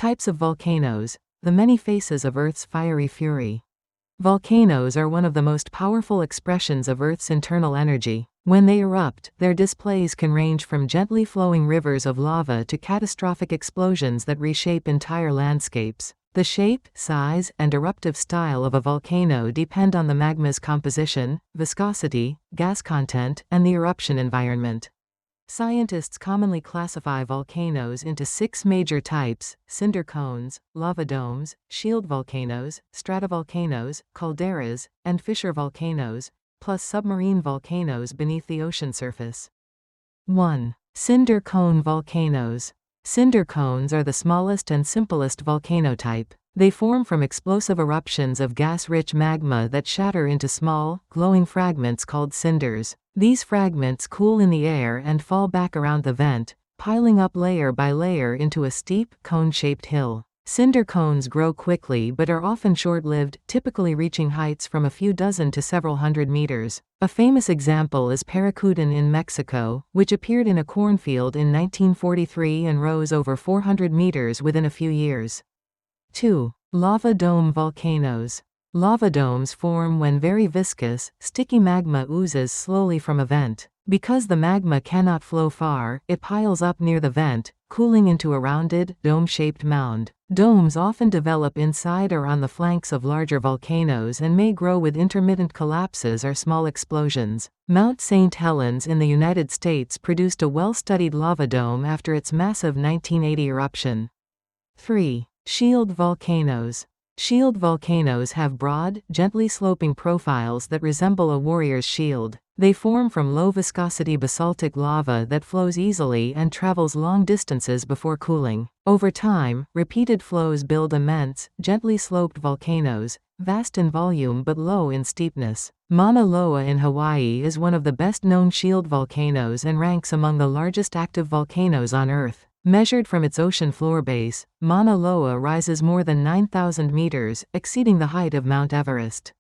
Types of volcanoes. The many faces of Earth's fiery fury. Volcanoes are one of the most powerful expressions of Earth's internal energy. When they erupt, their displays can range from gently flowing rivers of lava to catastrophic explosions that reshape entire landscapes. The shape, size, and eruptive style of a volcano depend on the magma's composition, viscosity, gas content, and the eruption environment. Scientists commonly classify volcanoes into 6 major types: cinder cones, lava domes, shield volcanoes, stratovolcanoes, calderas, and fissure volcanoes, plus submarine volcanoes beneath the ocean surface. 1. Cinder cone volcanoes. Cinder cones are the smallest and simplest volcano type. They form from explosive eruptions of gas-rich magma that shatter into small, glowing fragments called cinders. These fragments cool in the air and fall back around the vent, piling up layer by layer into a steep, cone-shaped hill. Cinder cones grow quickly but are often short-lived, typically reaching heights from a few dozen to several hundred meters. A famous example is Paracutan in Mexico, which appeared in a cornfield in 1943 and rose over 400 meters within a few years. 2. Lava dome volcanoes. Lava domes form when very viscous, sticky magma oozes slowly from a vent. Because the magma cannot flow far, it piles up near the vent, cooling into a rounded, dome-shaped mound. Domes often develop inside or on the flanks of larger volcanoes and may grow with intermittent collapses or small explosions. Mount St. Helens in the United States produced a well-studied lava dome after its massive 1980 eruption. 3. Shield volcanoes. Shield volcanoes have broad, gently sloping profiles that resemble a warrior's shield. They form from low-viscosity basaltic lava that flows easily and travels long distances before cooling. Over time, repeated flows build immense, gently sloped volcanoes, vast in volume but low in steepness. Mauna Loa in Hawaii is one of the best-known shield volcanoes and ranks among the largest active volcanoes on Earth. Measured from its ocean floor base, Mauna Loa rises more than 9,000 meters, exceeding the height of Mount Everest.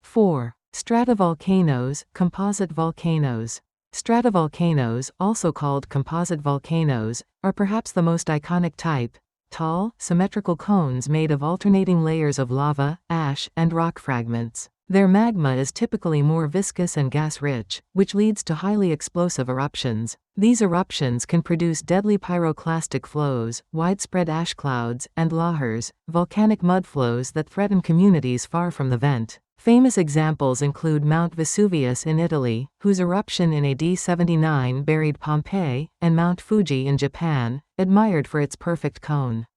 4. Stratovolcanoes, composite volcanoes. Stratovolcanoes, also called composite volcanoes, are perhaps the most iconic type. Tall, symmetrical cones made of alternating layers of lava, ash, and rock fragments. Their magma is typically more viscous and gas-rich, which leads to highly explosive eruptions. These eruptions can produce deadly pyroclastic flows, widespread ash clouds, and lahars, volcanic mudflows that threaten communities far from the vent. Famous examples include Mount Vesuvius in Italy, whose eruption in AD 79 buried Pompeii, and Mount Fuji in Japan, admired for its perfect cone.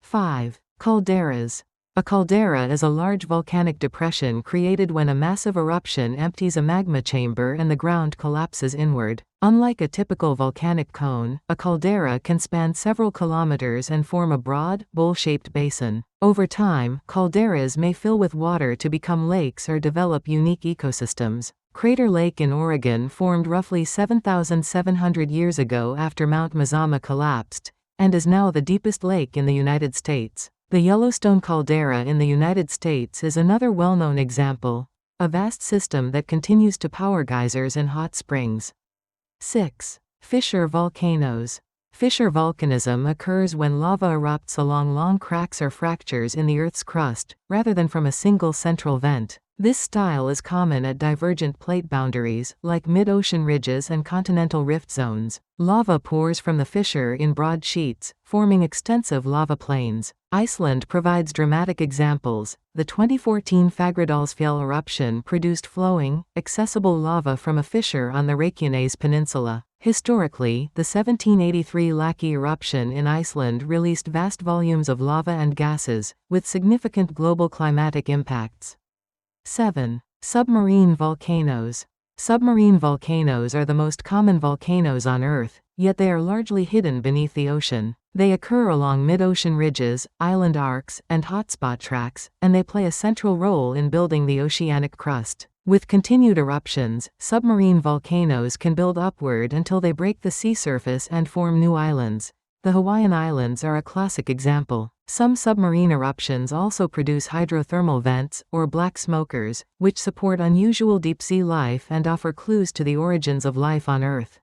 5. Calderas. A caldera is a large volcanic depression created when a massive eruption empties a magma chamber and the ground collapses inward. Unlike a typical volcanic cone, a caldera can span several kilometers and form a broad, bowl-shaped basin. Over time, calderas may fill with water to become lakes or develop unique ecosystems. Crater Lake in Oregon formed roughly 7,700 years ago after Mount Mazama collapsed, and is now the deepest lake in the United States. The Yellowstone caldera in the United States is another well-known example, a vast system that continues to power geysers and hot springs. 6. Fissure volcanoes. Fissure volcanism occurs when lava erupts along long cracks or fractures in the Earth's crust, rather than from a single central vent. This style is common at divergent plate boundaries, like mid-ocean ridges and continental rift zones. Lava pours from the fissure in broad sheets, forming extensive lava plains. Iceland provides dramatic examples. The 2014 Fagradalsfjall eruption produced flowing, accessible lava from a fissure on the Reykjanes Peninsula. Historically, the 1783 Laki eruption in Iceland released vast volumes of lava and gases, with significant global climatic impacts. 7. Submarine volcanoes. Submarine volcanoes are the most common volcanoes on Earth, yet they are largely hidden beneath the ocean. They occur along mid-ocean ridges, island arcs, and hotspot tracks, and they play a central role in building the oceanic crust. With continued eruptions, submarine volcanoes can build upward until they break the sea surface and form new islands. The Hawaiian Islands are a classic example. Some submarine eruptions also produce hydrothermal vents, or black smokers, which support unusual deep-sea life and offer clues to the origins of life on Earth.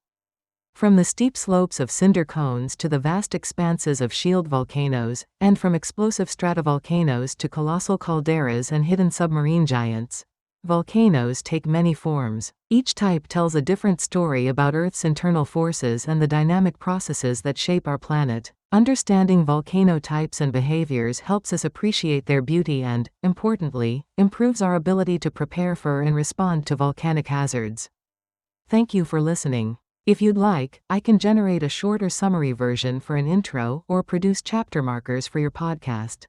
From the steep slopes of cinder cones to the vast expanses of shield volcanoes, and from explosive stratovolcanoes to colossal calderas and hidden submarine giants, volcanoes take many forms. Each type tells a different story about Earth's internal forces and the dynamic processes that shape our planet. Understanding volcano types and behaviors helps us appreciate their beauty and, importantly, improves our ability to prepare for and respond to volcanic hazards. Thank you for listening. If you'd like, I can generate a shorter summary version for an intro or produce chapter markers for your podcast.